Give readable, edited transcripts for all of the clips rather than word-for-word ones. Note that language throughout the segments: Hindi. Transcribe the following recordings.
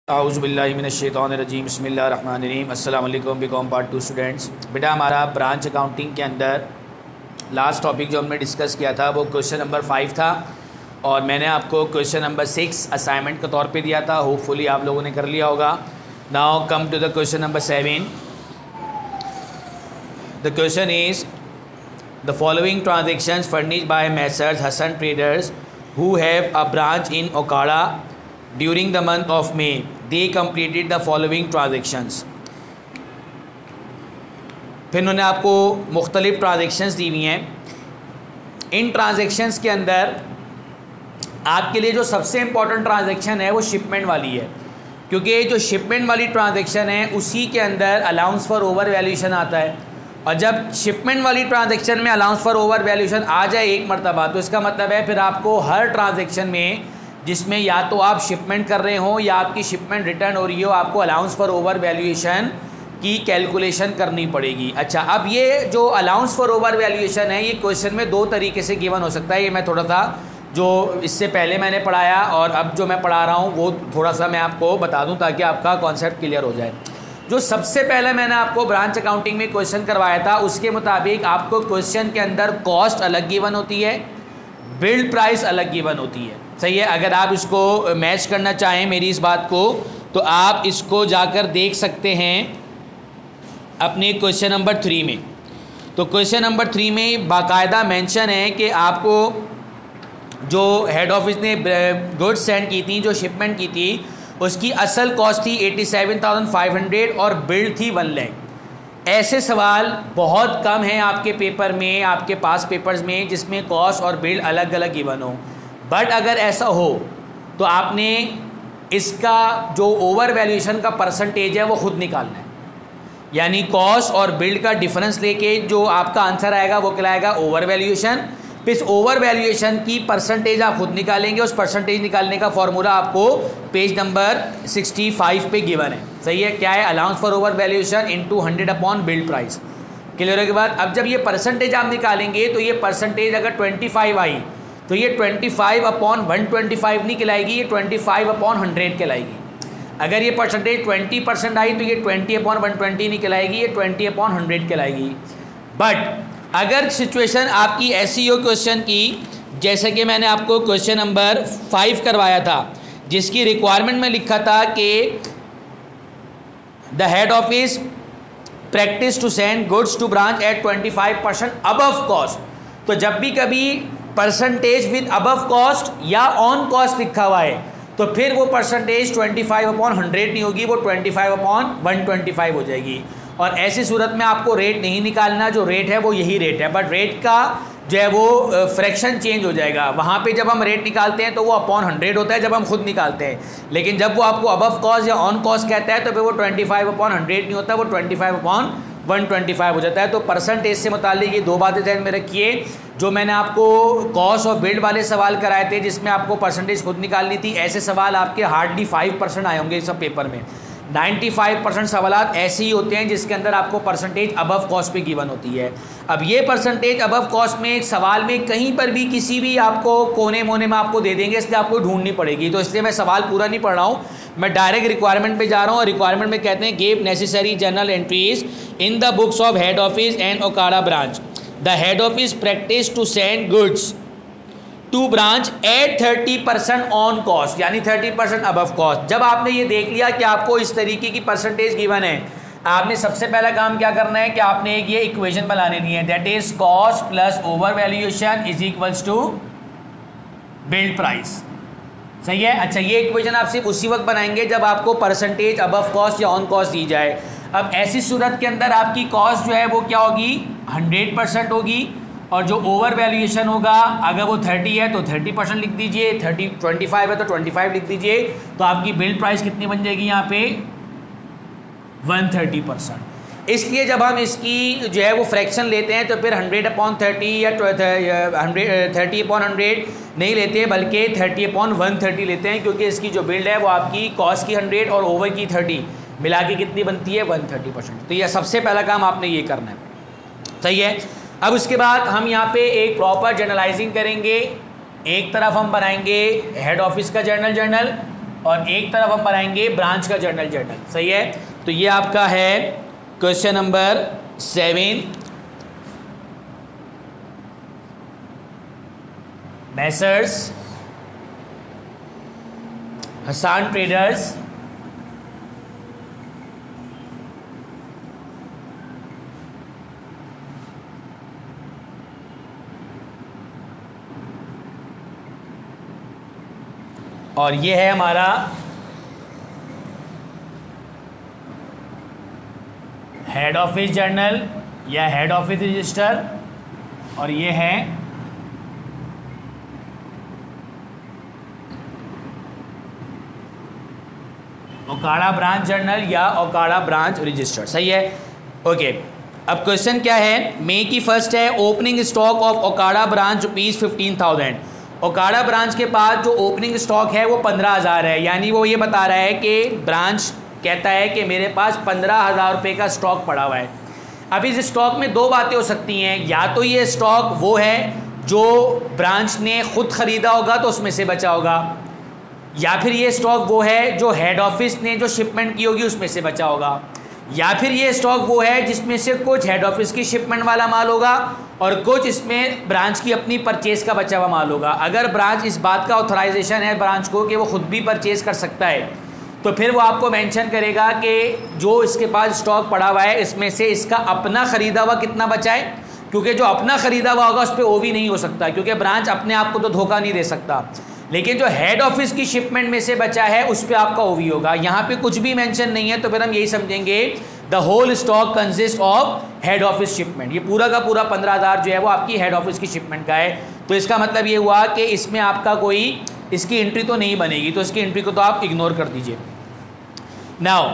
आऊज़ुबिल्लाहिमिनश्शैतानिर्रजीम बिस्मिल्लाहिर्रहमानिर्रहीम अस्सलाम वालेकुम बीकॉम पार्ट 2 स्टूडेंट्स। बेटा हमारा ब्रांच अकाउंटिंग के अंदर लास्ट टॉपिक जो हमने डिस्कस किया था वो क्वेश्चन नंबर 5 था और मैंने आपको क्वेश्चन नंबर 6 असाइनमेंट के तौर पे दिया था। होपफुली आप लोगों ने कर लिया होगा। Now come to the question number 7। The question is the following transactions furnished by Messrs Hasan traders who have a branch in Okara during the month of May they completed the following transactions. फिर उन्होंने आपको मुख्तलिफ ट्रांजेक्शंस दी हुई हैं। इन ट्रांजेक्शंस के अंदर आपके लिए जो सबसे इम्पॉर्टेंट ट्रांजेक्शन है वो शिपमेंट वाली है, क्योंकि जो शिपमेंट वाली ट्रांजेक्शन है उसी के अंदर अलाउंस फॉर ओवर वैल्यूएशन आता है। और जब शिपमेंट वाली ट्रांजेक्शन में अलाउंस फॉर ओवर वैल्यूएशन आ जाए एक मरतबा, तो इसका मतलब है फिर आपको हर ट्रांजेक्शन में जिसमें या तो आप शिपमेंट कर रहे हो या आपकी शिपमेंट रिटर्न हो रही हो, आपको अलाउंस फॉर ओवर वैल्यूएशन की कैलकुलेशन करनी पड़ेगी। अच्छा, अब ये जो अलाउंस फॉर ओवर वैल्यूएशन है ये क्वेश्चन में दो तरीके से गिवन हो सकता है। ये मैं थोड़ा सा जो इससे पहले मैंने पढ़ाया और अब जो मैं पढ़ा रहा हूँ वो थोड़ा सा मैं आपको बता दूँ ताकि आपका कॉन्सेप्ट क्लियर हो जाए। जो सबसे पहले मैंने आपको ब्रांच अकाउंटिंग में क्वेश्चन करवाया था उसके मुताबिक आपको क्वेश्चन के अंदर कॉस्ट अलग गिवन होती है, बिल्ड प्राइस अलग गिवन होती है। सही है। अगर आप इसको मैच करना चाहें मेरी इस बात को, तो आप इसको जाकर देख सकते हैं अपने क्वेश्चन नंबर 3 में। तो क्वेश्चन नंबर 3 में बाकायदा मेंशन है कि आपको जो हेड ऑफिस ने गुड्स सेंड की थी, जो शिपमेंट की थी, उसकी असल कॉस्ट थी 87,500 और बिल्ड थी 1 लाख। ऐसे सवाल बहुत कम हैं आपके पेपर में, आपके पास पेपर्स में, जिसमें कॉस्ट और बिल्ड अलग अलग गिवन हो। बट अगर ऐसा हो तो आपने इसका जो ओवर वैल्यूएशन का परसेंटेज है वो खुद निकालना है। यानी कॉस्ट और बिल्ड का डिफरेंस लेके जो आपका आंसर आएगा वो कहलाएगा ओवर वैल्यूएशन। फिर इस ओवर वैल्यूएशन की परसेंटेज आप खुद निकालेंगे। उस परसेंटेज निकालने का फॉर्मूला आपको पेज नंबर 65 पे गिवन है। सही है। क्या है? Allowance for over valuation into 100 upon build price. Clear होने के बाद अब जब ये परसेंटेज आप निकालेंगे तो ये परसेंटेज अगर 25 आई तो ये 25 अपॉन 125 नहीं कहलाएगी, ये 25 अपॉन 100 कहलाएगी। अगर ये परसेंटेज 20% आई तो ये 20 अपॉन 120 नहीं कहलाएगी, ये 20 अपॉन 100 कहलाएगी। बट अगर सिचुएशन आपकी ऐसी हो क्वेश्चन की, जैसे कि मैंने आपको क्वेश्चन नंबर 5 करवाया था, जिसकी रिक्वायरमेंट में लिखा था कि the head office practice to send goods to branch at 25% above cost. तो जब भी कभी परसेंटेज विद अबव कॉस्ट या ऑन कॉस्ट लिखा हुआ है तो फिर वो परसेंटेज 25 अपॉन 100 नहीं होगी, वो 25 अपॉन 125 हो जाएगी। और ऐसी सूरत में आपको रेट नहीं निकालना, जो रेट है वो यही रेट है, बट रेट का जो है वो फ्रैक्शन चेंज हो जाएगा। वहाँ पे जब हम रेट निकालते हैं तो वो अपॉन 100 होता है जब हम खुद निकालते हैं, लेकिन जब वो आपको अबव कॉस्ट या ऑन कॉस्ट कहता है तो फिर वो 25 अपॉन 100 नहीं होता, वो 25 अपॉन 125 हो जाता है। तो परसेंटेज से मुताल्लिक ये दो बातें ध्यान में रखिए। जो मैंने आपको कॉस्ट और बिल्ड वाले सवाल कराए थे जिसमें आपको परसेंटेज खुद निकालनी थी, ऐसे सवाल आपके हार्डली 5% आए होंगे इस सब पेपर में। 95% सवालात ऐसे ही होते हैं जिसके अंदर आपको परसेंटेज अबव कॉस्ट पे गिवन होती है। अब ये परसेंटेज अबव कॉस्ट में एक सवाल में कहीं पर भी किसी भी आपको कोने मोने में आपको दे देंगे, इसलिए आपको ढूंढनी पड़ेगी। तो इसलिए मैं सवाल पूरा नहीं पढ़ रहा हूँ, मैं डायरेक्ट रिक्वायरमेंट पे जा रहा हूँ। और रिक्वायरमेंट में कहते हैं give necessary journal entries in the books of head office and Okara branch. The head office practice to send goods to branch at 30% on cost, यानी 30% अबव कॉस्ट। जब आपने ये देख लिया कि आपको इस तरीके की परसेंटेज गिवन है, आपने सबसे पहला काम क्या करना है कि आपने एक ये इक्वेशन बनाने दी है, that is cost plus over valuation is equals to billed price. सही है। अच्छा, ये इक्वेशन आप सिर्फ उसी वक्त बनाएंगे जब आपको परसेंटेज अबव कॉस्ट या ऑन कॉस्ट दी जाए। अब ऐसी सूरत के अंदर आपकी कॉस्ट जो है वो क्या होगी? 100% होगी। और जो ओवर वैल्यूएशन होगा, अगर वो 30 है तो 30% लिख दीजिए, 25 है तो 25 लिख दीजिए। तो आपकी बिल्ड प्राइस कितनी बन जाएगी यहाँ पे? 130%। इसलिए जब हम इसकी जो है वो फ्रैक्शन लेते हैं तो फिर 100 अपॉन 30 या 30 अपॉन 100 नहीं लेते, बल्कि 30 अपॉन 130 लेते हैं, क्योंकि इसकी जो बिल्ड है वो आपकी कॉस्ट की 100 और ओवर की 30 मिला के कितनी बनती है? 130%। तो यह सबसे पहला काम आपने ये करना है। सही है। अब उसके बाद हम यहाँ पे एक प्रॉपर जर्नलाइजिंग करेंगे। एक तरफ हम बनाएंगे हेड ऑफिस का जर्नल और एक तरफ हम बनाएंगे ब्रांच का जर्नल। सही है, तो ये आपका है question number 7। Messrs Hasan traders और ये है हमारा हेड ऑफिस जर्नल या हेड ऑफिस रजिस्टर, और ये है ओकाड़ा ब्रांच जर्नल या ओकाड़ा ब्रांच रजिस्टर। सही है, ओके। अब क्वेश्चन क्या है, मई की फर्स्ट है, opening stock of Okara branch ₹15,000। Okara branch के पास जो ओपनिंग स्टॉक है वो 15,000 है, यानी वो ये बता रहा है कि ब्रांच कहता है कि मेरे पास 15,000 रुपये का स्टॉक पड़ा हुआ है। अब इस स्टॉक में दो बातें हो सकती हैं, या तो ये स्टॉक वो है जो ब्रांच ने खुद ख़रीदा होगा तो उसमें से बचा होगा, या फिर ये स्टॉक वो है जो हेड ऑफिस ने जो शिपमेंट की होगी उसमें से बचा होगा, या फिर ये स्टॉक वो है जिसमें से कुछ हेड ऑफिस की शिपमेंट वाला माल होगा और कुछ इसमें ब्रांच की अपनी परचेज़ का बचा हुआ माल होगा। अगर ब्रांच इस बात का ऑथराइजेशन है ब्रांच को कि वो खुद भी परचेज़ कर सकता है, तो फिर वो आपको मेंशन करेगा कि जो इसके पास स्टॉक पड़ा हुआ है इसमें से इसका अपना ख़रीदा हुआ कितना बचा है, क्योंकि जो अपना ख़रीदा हुआ होगा उस पर ओवी नहीं हो सकता, क्योंकि ब्रांच अपने आप को तो धोखा नहीं दे सकता। लेकिन जो हेड ऑफिस की शिपमेंट में से बचा है उस पर आपका ओवी होगा। यहाँ पे कुछ भी मेंशन नहीं है, तो फिर हम यही समझेंगे the whole stock consist of head office shipment. ये पूरा का पूरा 15,000 जो है वो आपकी हेड ऑफिस की शिपमेंट का है। तो इसका मतलब ये हुआ कि इसमें आपका कोई इसकी एंट्री तो नहीं बनेगी, तो इसकी एंट्री को तो आप इग्नोर कर दीजिए। Now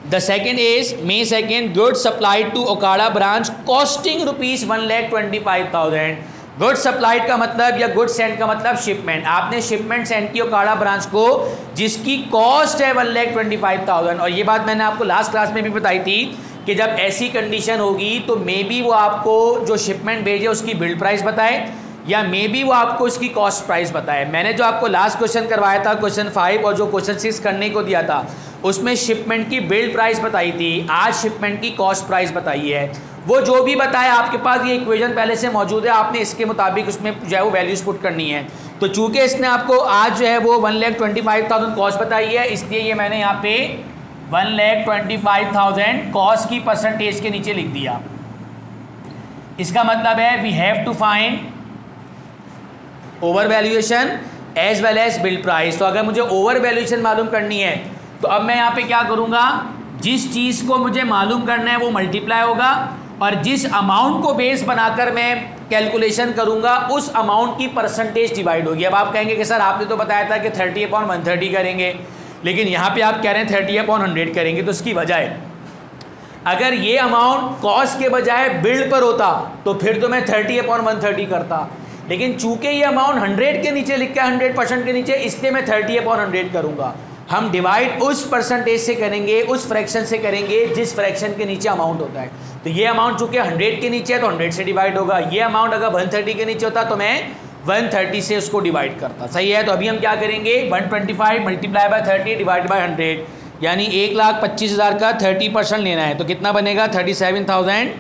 the second is May 2 goods supplied to Okara branch costing ₹1,25,000। Good supplied का मतलब या गुड सेंड का मतलब शिपमेंट। आपने शिपमेंट सेंड की ओकाड़ा ब्रांच को जिसकी कॉस्ट है 1,25,000। और ये बात मैंने आपको लास्ट क्लास में भी बताई थी कि जब ऐसी कंडीशन होगी तो मे बी वो आपको जो शिपमेंट भेजे उसकी बिल्ड प्राइस बताए, या मे बी वो आपको इसकी कॉस्ट प्राइस बताए। मैंने जो आपको लास्ट क्वेश्चन करवाया था क्वेश्चन 5 और जो क्वेश्चन 6 करने को दिया था उसमें शिपमेंट की बिल्ड प्राइस बताई थी, आज शिपमेंट की कॉस्ट प्राइस बताई है। वो जो भी बताया आपके पास ये इक्वेशन पहले से मौजूद है, आपने इसके मुताबिक उसमें जो है वो वैल्यूज़ पुट करनी है। तो चूंकि इसने आपको आज जो है वो 1,25,000 कॉस्ट बताई है, इसलिए ये मैंने यहाँ पे 1,25,000 कॉस्ट की परसेंटेज के नीचे लिख दिया। इसका मतलब है we have to find over valuation as well as billed price. तो अगर मुझे ओवर वैल्यूएशन मालूम करनी है तो अब मैं यहाँ पे क्या करूँगा, जिस चीज़ को मुझे मालूम करना है वो मल्टीप्लाई होगा और जिस अमाउंट को बेस बनाकर मैं कैलकुलेशन करूंगा उस अमाउंट की परसेंटेज डिवाइड होगी। अब आप कहेंगे कि सर आपने तो बताया था कि 30/130 करेंगे, लेकिन यहाँ पे आप कह रहे हैं 30/100 करेंगे। तो इसकी वजह है, अगर ये अमाउंट कॉस्ट के बजाय बिल्ड पर होता तो फिर तो मैं 30/130 करता, लेकिन चूंकि ये अमाउंट 100 के नीचे लिखा है, 100% के नीचे, इसलिए मैं 30/100 करूँगा। हम डिवाइड उस परसेंटेज से करेंगे, उस फ्रैक्शन से करेंगे जिस फ्रैक्शन के नीचे अमाउंट होता है। तो ये अमाउंट चूंकि 100 के नीचे है तो 100 से डिवाइड होगा। ये अमाउंट अगर 130 के नीचे होता तो मैं 130 से उसको डिवाइड करता। सही है, तो अभी हम क्या करेंगे, 125 मल्टीप्लाई बाय 30 डिवाइड बाय 100, यानी 1,25,000 का 30% लेना है। तो कितना बनेगा, 37,000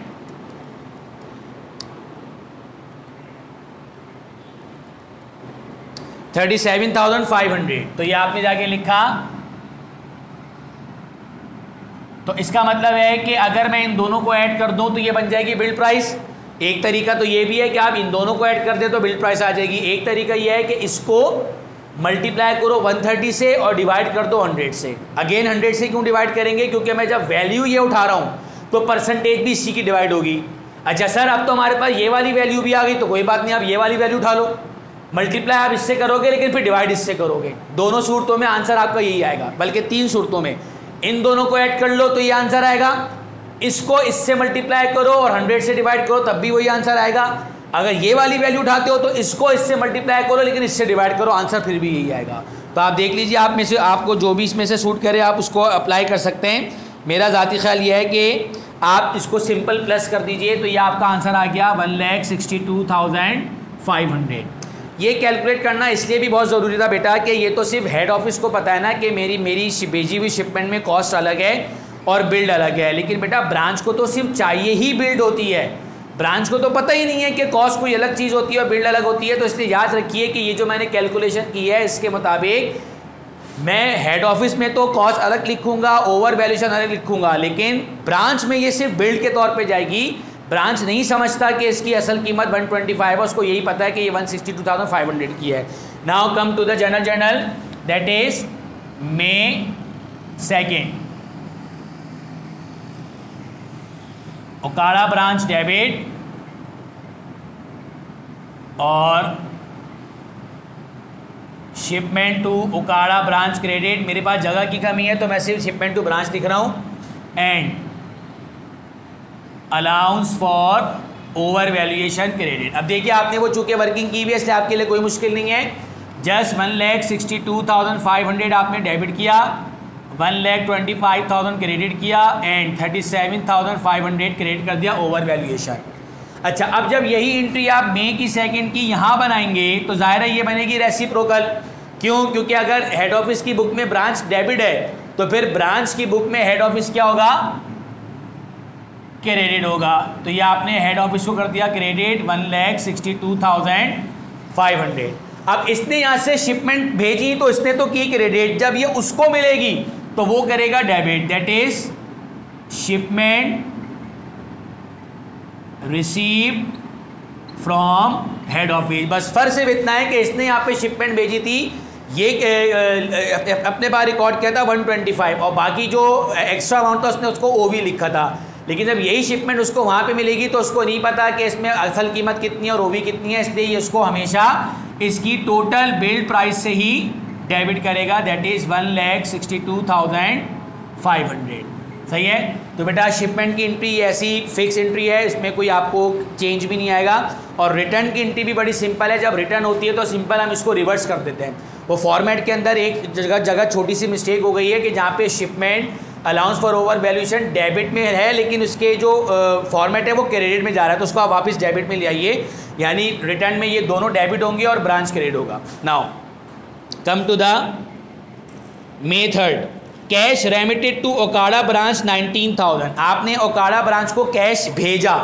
37,500। तो ये आपने जाके लिखा। तो इसका मतलब है कि अगर मैं इन दोनों को ऐड कर दूं तो ये बन जाएगी बिल्ड प्राइस। एक तरीका तो ये भी है कि आप इन दोनों को ऐड कर दें तो बिल्ड प्राइस आ जाएगी। एक तरीका ये है कि इसको मल्टीप्लाई करो 130 से और डिवाइड कर दो 100 से। अगेन 100 से क्यों डिवाइड करेंगे, क्योंकि मैं जब वैल्यू ये उठा रहा हूँ तो परसेंटेज भी इसी की डिवाइड होगी। अच्छा सर अब तो हमारे पास ये वाली वैल्यू भी आ गई, तो कोई बात नहीं, आप ये वाली वैल्यू उठा लो, मल्टीप्लाई आप इससे करोगे लेकिन फिर डिवाइड इससे करोगे। दोनों सूरतों में आंसर आपका यही आएगा, बल्कि 3 सूरतों में। इन दोनों को ऐड कर लो तो ये आंसर आएगा, इसको इससे मल्टीप्लाई करो और 100 से डिवाइड करो तब भी वही आंसर आएगा। अगर ये वाली वैल्यू उठाते हो तो इसको इससे मल्टीप्लाई करो लेकिन इससे डिवाइड करो, आंसर फिर भी यही आएगा। तो आप देख लीजिए, आप में से आपको जो भी इसमें से सूट करे आप उसको अप्लाई कर सकते हैं। मेरा ज़ाती ख्याल ये है कि आप इसको सिंपल प्लस कर दीजिए तो ये आपका आंसर आ गया 1,62,500। ये कैलकुलेट करना इसलिए भी बहुत ज़रूरी था बेटा कि ये तो सिर्फ हेड ऑफिस को पता है ना कि मेरी भेजी हुई शिपमेंट में कॉस्ट अलग है और बिल्ड अलग है, लेकिन बेटा ब्रांच को तो सिर्फ चाहिए ही बिल्ड होती है, ब्रांच को तो पता ही नहीं है कि कॉस्ट कोई अलग चीज़ होती है और बिल्ड अलग होती है। तो इसलिए याद रखिए कि ये जो मैंने कैलकुलेशन की है इसके मुताबिक मैं हेड ऑफिस में तो कॉस्ट अलग लिखूंगा, ओवर वैल्यूएशन अलग लिखूंगा, लेकिन ब्रांच में ये सिर्फ बिल्ड के तौर पे जाएगी। ब्रांच नहीं समझता कि इसकी असल कीमत 125 है, उसको यही पता है कि ये 162,500 की है। Now come to the general journal, that is May 2nd, Okara branch debit और shipment to Okara branch credit. मेरे पास जगह की कमी है तो मैं सिर्फ शिपमेंट टू ब्रांच लिख रहा हूँ। And allowance for over valuation credit. अब देखिए आपने वो चूंकि वर्किंग की भी है इसलिए आपके लिए कोई मुश्किल नहीं है। जस्ट 1,62,500 आपने डेबिट किया, 1,25,000 क्रेडिट किया एंड 37,500 क्रेडिट कर दिया ओवर वैल्यूएशन। अच्छा, अब जब यही एंट्री आप मई की 2nd की यहाँ बनाएंगे तो जाहिर है ये बनेगी रेसिप्रोकल। क्यों? क्योंकि अगर हेड ऑफिस की बुक में ब्रांच डेबिट है तो फिर ब्रांच की बुक में हेड ऑफिस क्या होगा? क्रेडिट होगा। तो ये आपने हेड ऑफिस को कर दिया क्रेडिट 1,62,500। अब इसने यहाँ से शिपमेंट भेजी तो इसने तो की क्रेडिट, जब ये उसको मिलेगी तो वो करेगा debit, that is shipment received from head office. बस फर्क सिर्फ इतना है कि इसने यहाँ पे शिपमेंट भेजी थी, ये अपने बार रिकॉर्ड किया था 125 और बाकी जो एक्स्ट्रा अमाउंट था उसने उसको ओवी लिखा था। लेकिन जब यही शिपमेंट उसको वहाँ पे मिलेगी तो उसको नहीं पता कि इसमें असल कीमत कितनी है और ओवी कितनी है, इसलिए इसको हमेशा इसकी टोटल बिल्ड प्राइस से ही डेबिट करेगा, दैट इज़ 1,62,500। सही है। तो बेटा शिपमेंट की एंट्री ऐसी फिक्स एंट्री है, इसमें कोई आपको चेंज भी नहीं आएगा। और रिटर्न की एंट्री भी बड़ी सिंपल है, जब रिटर्न होती है तो सिंपल हम इसको रिवर्स कर देते हैं। वो फॉर्मेट के अंदर एक जगह छोटी सी मिस्टेक हो गई है कि जहाँ पे shipment allowance for over valuation debit में है लेकिन उसके जो फॉर्मेट है वो क्रेडिट में जा रहा है, तो उसको आप वापस डेबिट में ले आइए, यानी रिटर्न में ये दोनों डेबिट होंगे और ब्रांच क्रेडिट होगा। Now come to the May 3rd, cash remitted to Okara branch 19,000। आपने ओकाड़ा ब्रांच को कैश भेजा,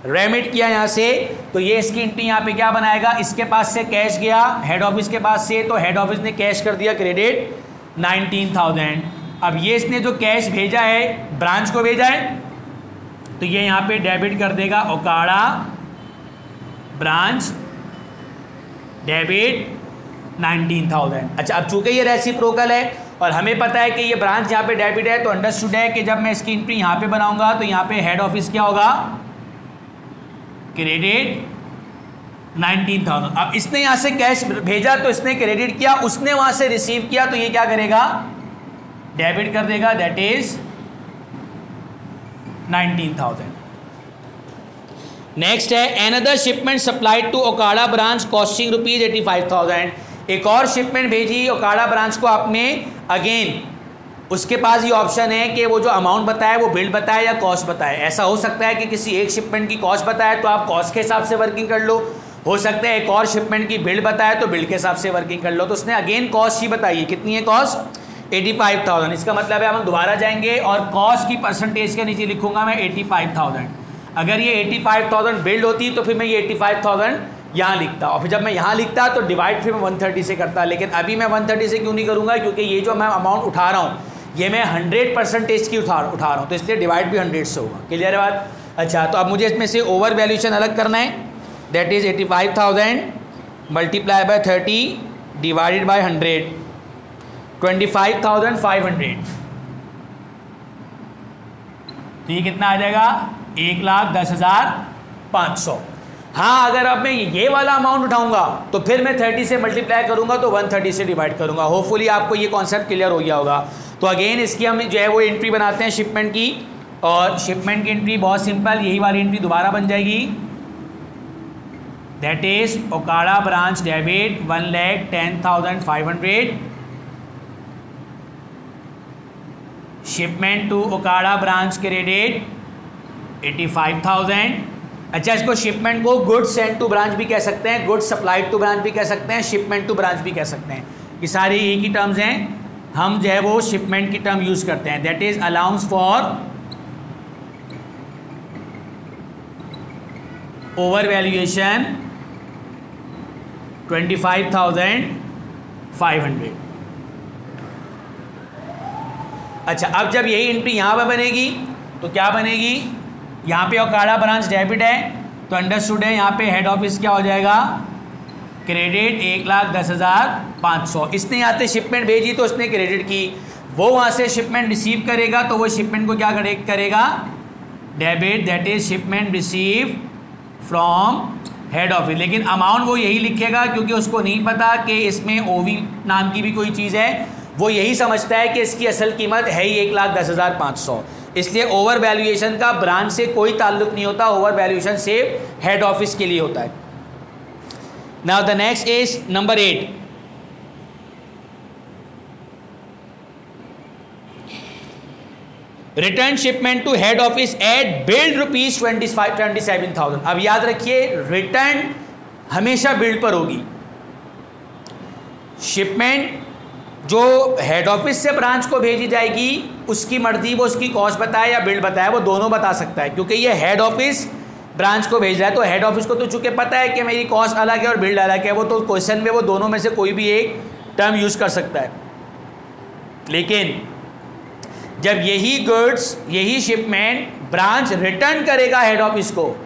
रेमिट किया यहाँ से, तो ये इसकी एंट्री यहाँ पे क्या बनाएगा? इसके पास से कैश गया हेड ऑफिस के पास से, तो हेड ऑफिस ने कैश कर दिया क्रेडिट 19,000। अब ये इसने जो कैश भेजा है ब्रांच को भेजा है तो ये यहाँ पे डेबिट कर देगा ओकाड़ा ब्रांच डेबिट 19,000। अच्छा, अब चूंकि ये रेसिप्रोकल है और हमें पता है कि ये ब्रांच यहाँ पे डेबिट है तो अंडरस्टूड है कि जब मैं इसकी एंट्री यहाँ पे बनाऊंगा तो यहाँ पे हेड ऑफिस क्या होगा? क्रेडिट 19,000। अब इसने यहाँ से कैश भेजा तो इसने क्रेडिट किया, उसने वहाँ से रिसीव किया तो ये क्या करेगा? डेबिट कर देगा, दैट इज 19,000। नेक्स्ट है another shipment supplied to Okara branch costing ₹85,000। एक और शिपमेंट भेजी ओकाड़ा ब्रांच को आपने, अगेन उसके पास ये ऑप्शन है कि वो जो अमाउंट बताए वो बिल्ड बताए या कॉस्ट बताए। ऐसा हो सकता है कि किसी एक शिपमेंट की कॉस्ट बताए तो आप कॉस्ट के हिसाब से वर्किंग कर लो, हो सकता है एक और शिपमेंट की बिल्ड बताए तो बिल्ड के हिसाब से वर्किंग कर लो। तो उसने अगेन कॉस्ट ही बताई है, कितनी है कॉस्ट? 85,000। इसका मतलब है हम दोबारा जाएंगे और कॉस्ट की परसेंटेज के नीचे लिखूंगा मैं 85,000। अगर ये 85,000 बिल्ड होती तो फिर मैं ये 85,000 यहाँ लिखता, और फिर जब मैं यहाँ लिखता तो डिवाइड फिर मैं 130 से करता। लेकिन अभी मैं 130 से क्यों नहीं करूँगा? क्योंकि ये जो मैं अमाउंट उठा रहा हूँ ये मैं 100% की उठा रहा हूँ, तो इसलिए डिवाइड भी 100 से होगा। क्लियर है बात? अच्छा, तो अब मुझे इसमें से ओवर वैल्यूएशन अलग करना है, that is 85,000 multiply by 30 divided by 100, 25,500। तो ये कितना आ जाएगा? 1,10,500। हाँ, अगर अब मैं ये वाला अमाउंट उठाऊंगा तो फिर मैं 30 से मल्टीप्लाई करूंगा तो 130 से डिवाइड करूंगा। होपफुली आपको ये कॉन्सेप्ट क्लियर हो गया होगा। तो अगेन इसकी हम जो है वो एंट्री बनाते हैं शिपमेंट की, और शिपमेंट की एंट्री बहुत सिंपल, यही वाली एंट्री दोबारा बन जाएगी, that is Okara branch debit 1,10,500, shipment to Okara branch credit 85,000, अच्छा, इसको शिपमेंट को गुड्स सेंड टू ब्रांच भी कह सकते हैं, गुड्स सप्लाइड टू ब्रांच भी कह सकते हैं, शिपमेंट टू ब्रांच भी कह सकते हैं। ये सारी एक ही टर्म्स हैं, हम जो है वो शिपमेंट की टर्म यूज करते हैं। That is allowance for over valuation 25,500। अच्छा, अब जब यही एंट्री यहाँ पे बनेगी तो क्या बनेगी, यहाँ पे ओकाड़ा ब्रांच डेबिट है तो अंडरस्टूड है यहाँ पे हेड ऑफिस क्या हो जाएगा, क्रेडिट 1,10,500। इसने यहाँ से शिपमेंट भेजी तो उसने क्रेडिट की, वो वहाँ से शिपमेंट रिसीव करेगा तो वो शिपमेंट को क्या करेगा, debit, that is shipment receive from head office. लेकिन अमाउंट वो यही लिखेगा क्योंकि उसको नहीं पता कि इसमें ओवी नाम की भी कोई चीज़ है, वो यही समझता है कि इसकी असल कीमत है ही 1,10,500। इसलिए ओवर वैल्यूएशन का ब्रांच से कोई ताल्लुक नहीं होता, ओवर वैल्यूएशन सिर्फ हेड ऑफिस के लिए होता है। Now the next is number 8। Return shipment to head office at billed ₹27,000। अब याद रखिए, रिटर्न हमेशा बिल्ड पर होगी। शिपमेंट जो हेड ऑफिस से ब्रांच को भेजी जाएगी उसकी मर्जी, वो उसकी कॉस्ट बताए या बिल्ड बताए, वो दोनों बता सकता है, क्योंकि ये हेड ऑफिस ब्रांच को भेज रहा है तो हेड ऑफिस को तो चूंकि पता है कि मेरी कॉस्ट अलग है और बिल्ड अलग है, वो तो क्वेश्चन में वो दोनों में से कोई भी एक टर्म यूज कर सकता है। लेकिन जब यही गुड्स, यही शिपमेंट ब्रांच रिटर्न करेगा हेड ऑफिस को,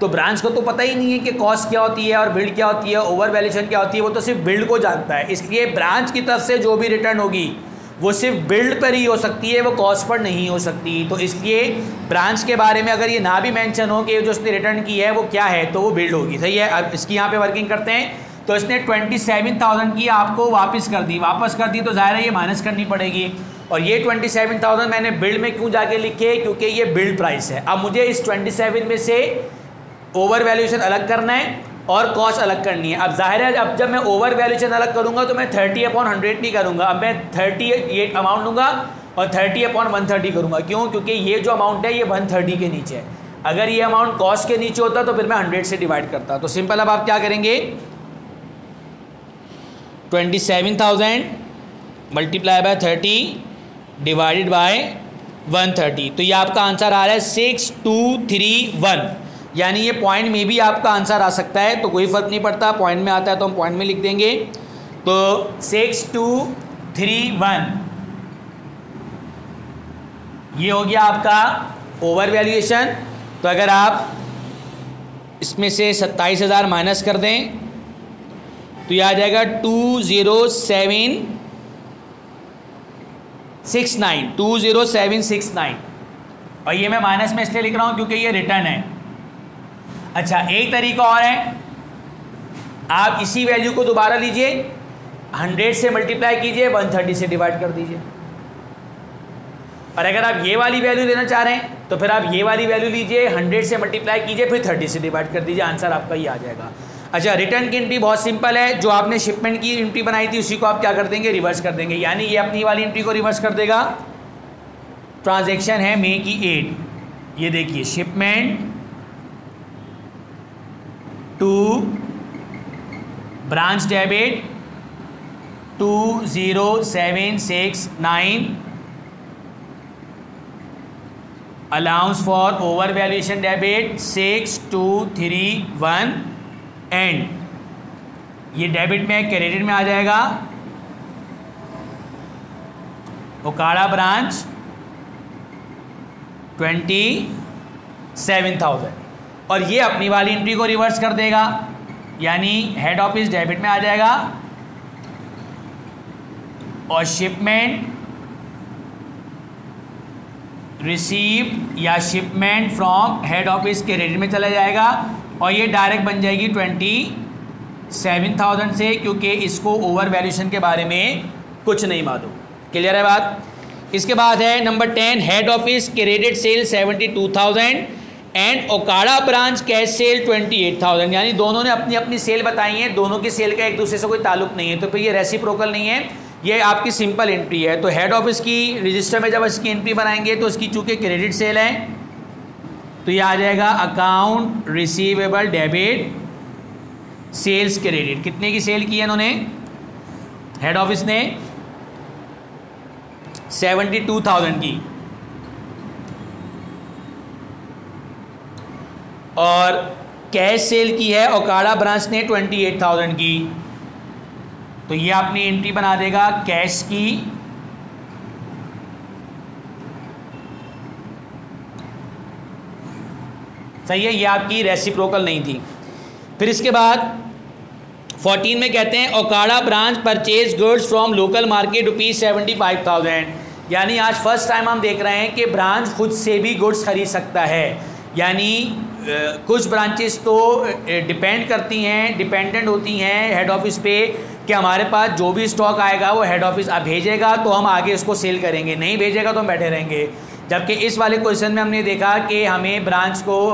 तो ब्रांच को तो पता ही नहीं है कि कॉस्ट क्या होती है और बिल्ड क्या होती है, ओवर वैल्यूएशन क्या होती है, वो तो सिर्फ बिल्ड को जानता है। इसलिए ब्रांच की तरफ से जो भी रिटर्न होगी वो सिर्फ बिल्ड पर ही हो सकती है, वो कॉस्ट पर नहीं हो सकती। तो इसलिए ब्रांच के बारे में अगर ये ना भी मेंशन हो कि जो उसने रिटर्न की है वो क्या है, तो वो बिल्ड होगी। सही है। अब इसकी यहाँ पे वर्किंग करते हैं। तो इसने 27,000 की आपको वापस कर दी तो जाहिर है ये माइनस करनी पड़ेगी। और ये 27,000 मैंने बिल्ड में क्यों जाके लिखे, क्योंकि ये बिल्ड प्राइस है। अब मुझे इस 27 में से ओवर वैल्यूएशन अलग करना है और कॉस्ट अलग करनी है। अब जाहिर है, अब जब मैं ओवर वैल्यूएशन अलग करूंगा तो मैं 30/100 नहीं करूंगा, अब मैं 38 अमाउंट लूँगा और 30/130 करूंगा। क्यों? क्योंकि ये जो अमाउंट है ये 130 के नीचे है। अगर ये अमाउंट कॉस्ट के नीचे होता तो फिर मैं 100 से डिवाइड करता। तो सिंपल, अब आप क्या करेंगे, 27,000 मल्टीप्लाई बाय 30 डिवाइडेड बाय 130। तो ये आपका आंसर आ रहा है 6231। यानी ये पॉइंट में भी आपका आंसर आ सकता है, तो कोई फ़र्क नहीं पड़ता, पॉइंट में आता है तो हम पॉइंट में लिख देंगे। तो 6231 ये हो गया आपका ओवर वैल्यूएशन। तो अगर आप इसमें से 27,000 माइनस कर दें तो ये आ जाएगा 20769। और ये मैं माइनस में इसलिए लिख रहा हूँ क्योंकि ये रिटर्न है। अच्छा, एक तरीका और है, आप इसी वैल्यू को दोबारा लीजिए, 100 से मल्टीप्लाई कीजिए, 130 से डिवाइड कर दीजिए। और अगर आप ये वाली वैल्यू लेना चाह रहे हैं तो फिर आप ये वाली वैल्यू लीजिए, 100 से मल्टीप्लाई कीजिए, फिर 30 से डिवाइड कर दीजिए, आंसर आपका ये आ जाएगा। अच्छा, रिटर्न की एंट्री बहुत सिंपल है। जो आपने शिपमेंट की एंट्री बनाई थी उसी को आप क्या कर देंगे, रिवर्स कर देंगे। यानी ये अपनी वाली एंट्री को रिवर्स कर देगा। ट्रांजैक्शन है मई की 8, ये देखिए, shipment to branch debit 20769, allowance for over valuation debit 6231 and ये डेबिट में क्रेडिट में आ जाएगा ओकाड़ा ब्रांच 27,000। और ये अपनी वाली एंट्री को रिवर्स कर देगा, यानी हेड ऑफिस डेबिट में आ जाएगा और शिपमेंट रिसीव या shipment from head office credit में चला जाएगा। और ये डायरेक्ट बन जाएगी 27,000 से, क्योंकि इसको ओवर वैल्यूएशन के बारे में कुछ नहीं मालूम। क्लियर है बात। इसके बाद है number 10, head office credit sale 72,000 and Okara branch cash cell 28,000। यानी दोनों ने अपनी अपनी सेल बताई है, दोनों की सेल का एक दूसरे से कोई ताल्लुक नहीं है, तो फिर ये रेसिप्रोकल नहीं है, ये आपकी सिंपल एंट्री है। तो हेड ऑफिस की रजिस्टर में जब इसकी एंट्री बनाएंगे तो इसकी चूंकि क्रेडिट सेल है तो ये आ जाएगा account receivable debit sales credit. कितने की सेल की है इन्होंने, हेड ऑफिस ने 72,000 की, और कैश सेल की है ओकाड़ा ब्रांच ने 28,000 की। तो ये आपने एंट्री बना देगा कैश की, सही है, ये आपकी रेसिप्रोकल नहीं थी। फिर इसके बाद 14 में कहते हैं Okara branch purchase goods from local market ₹75,000। यानी आज फर्स्ट टाइम हम देख रहे हैं कि ब्रांच खुद से भी गुड्स खरीद सकता है। यानी कुछ ब्रांचेस तो डिपेंड करती हैं, डिपेंडेंट होती हैं हेड ऑफिस पे कि हमारे पास जो भी स्टॉक आएगा वो हेड ऑफिस भेजेगा तो हम आगे उसको सेल करेंगे, नहीं भेजेगा तो हम बैठे रहेंगे। जबकि इस वाले क्वेश्चन में हमने देखा कि हमें ब्रांच को,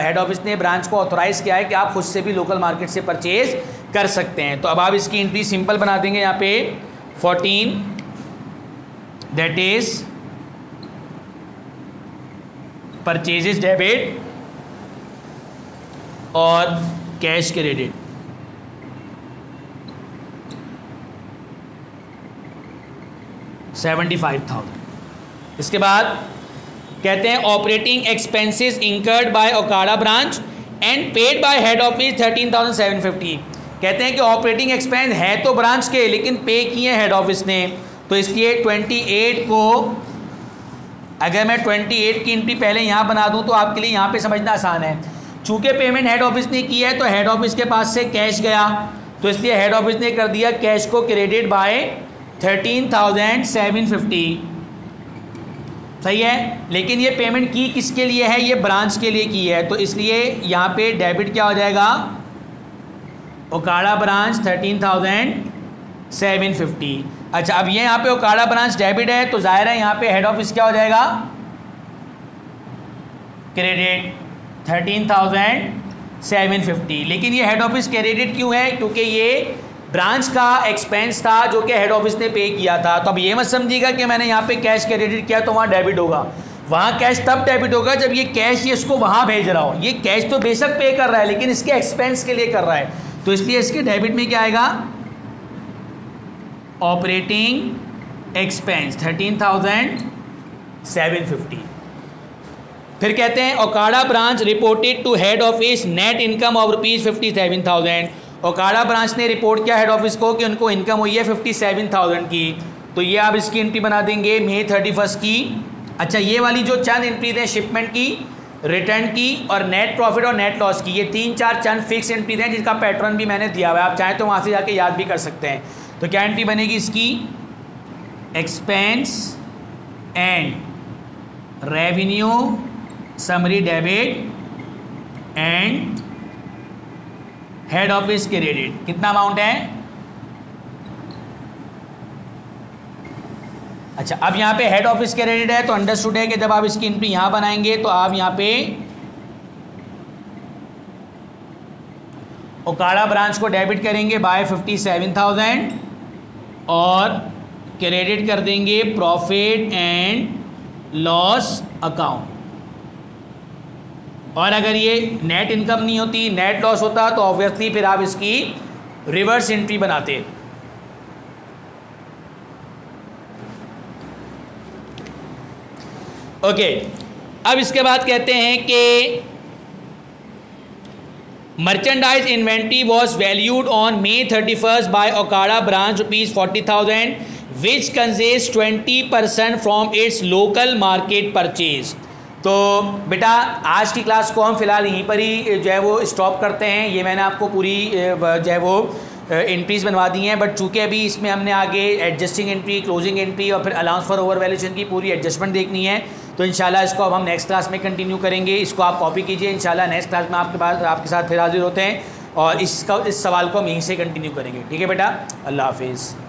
हेड ऑफिस ने ब्रांच को ऑथोराइज़ किया है कि आप खुद से भी लोकल मार्केट से परचेज कर सकते हैं। तो अब आप इसकी एंट्री सिंपल बना देंगे यहाँ पे 14, दैट इज परचेजेस डेबिट और कैश क्रेडिट। $75,000। इसके बाद कहते हैं operating expenses incurred by Okara branch and paid by head office 13,750। कहते हैं कि ऑपरेटिंग एक्सपेंस है तो ब्रांच के, लेकिन पे किए हेड ऑफिस ने, तो इसलिए 28 को, अगर मैं 28 की एंट्री पहले यहाँ बना दूँ तो आपके लिए यहाँ पे समझना आसान है। चूँकि पेमेंट हेड ऑफिस ने की है तो हेड ऑफिस के पास से कैश गया, तो इसलिए हेड ऑफिस ने कर दिया कैश को क्रेडिट बाय 13,750। सही है, लेकिन ये पेमेंट की किसके लिए है, ये ब्रांच के लिए की है, तो इसलिए यहाँ पे डेबिट क्या हो जाएगा, ओकाड़ा ब्रांच 13,750। अच्छा, अब ये यहाँ पे ओकाड़ा ब्रांच डेबिट है तो जाहिर है यहाँ पे हेड ऑफिस क्या हो जाएगा, क्रेडिट 13,750। लेकिन ये हेड ऑफिस क्रेडिट क्यों है, क्योंकि ये ब्रांच का एक्सपेंस था जो कि हेड ऑफिस ने पे किया था। तो अब ये मत समझिएगा कि मैंने यहाँ पे कैश क्रेडिट किया तो वहाँ डेबिट होगा। वहाँ कैश तब डेबिट होगा जब ये कैश ये इसको वहाँ भेज रहा हो। ये कैश तो बेशक पे कर रहा है लेकिन इसके एक्सपेंस के लिए कर रहा है, तो इसलिए इसके डेबिट में क्या आएगा, ऑपरेटिंग एक्सपेंस 13,750। फिर कहते हैं Okara branch reported to head office net income of ₹57,000। Okara branch ने रिपोर्ट किया हेड ऑफिस को कि उनको इनकम हुई है 57,000 की। तो ये आप इसकी एंट्री बना देंगे May 31 की। अच्छा, ये वाली जो चंद एंट्री थे शिपमेंट की, रिटर्न की और नेट प्रॉफिट और नेट लॉस की, ये 3-4 चंद फिक्स एंट्री हैं जिसका पैटर्न भी मैंने दिया हुआ है, आप चाहें तो वहाँ से जाके याद भी कर सकते हैं। तो क्या एंट्री बनेगी इसकी, expense and revenue summary debit and head office credit. कितना अमाउंट है, अच्छा अब यहाँ पे हेड ऑफिस क्रेडिट है तो अंडरस्टूड है कि जब आप इसकी एंट्री यहाँ बनाएंगे तो आप यहाँ पे ओकाड़ा ब्रांच को डेबिट करेंगे बाय 57,000 और क्रेडिट कर देंगे प्रॉफिट एंड लॉस अकाउंट। और अगर ये नेट इनकम नहीं होती, नेट लॉस होता, तो ऑब्वियसली फिर आप इसकी रिवर्स एंट्री बनाते। ओके, अब इसके बाद कहते हैं कि merchandise inventory was valued on May 31 by Okara branch ₹40,000 which congest 20% from its local market purchase. तो बेटा आज की क्लास को हम फिलहाल यहीं पर ही जो है वो स्टॉप करते हैं। ये मैंने आपको पूरी जो है वो एंट्रीज़ बनवा दी हैं, बट चूँकि अभी इसमें हमने आगे एडजस्टिंग एंट्री, क्लोजिंग एंट्री और फिर अलाउंस फॉर ओवर वैल्यूएशन की पूरी एडजस्टमेंट देखनी है, तो इंशाल्लाह इसको अब हम नेक्स्ट क्लास में कंटिन्यू करेंगे। इसको आप कॉपी कीजिए, इंशाल्लाह नेक्स्ट क्लास में आपके साथ फिर हाजिर होते हैं और इस सवाल को हम यहीं से कंटिन्यू करेंगे। ठीक है बेटा, अल्लाह हाफिज़।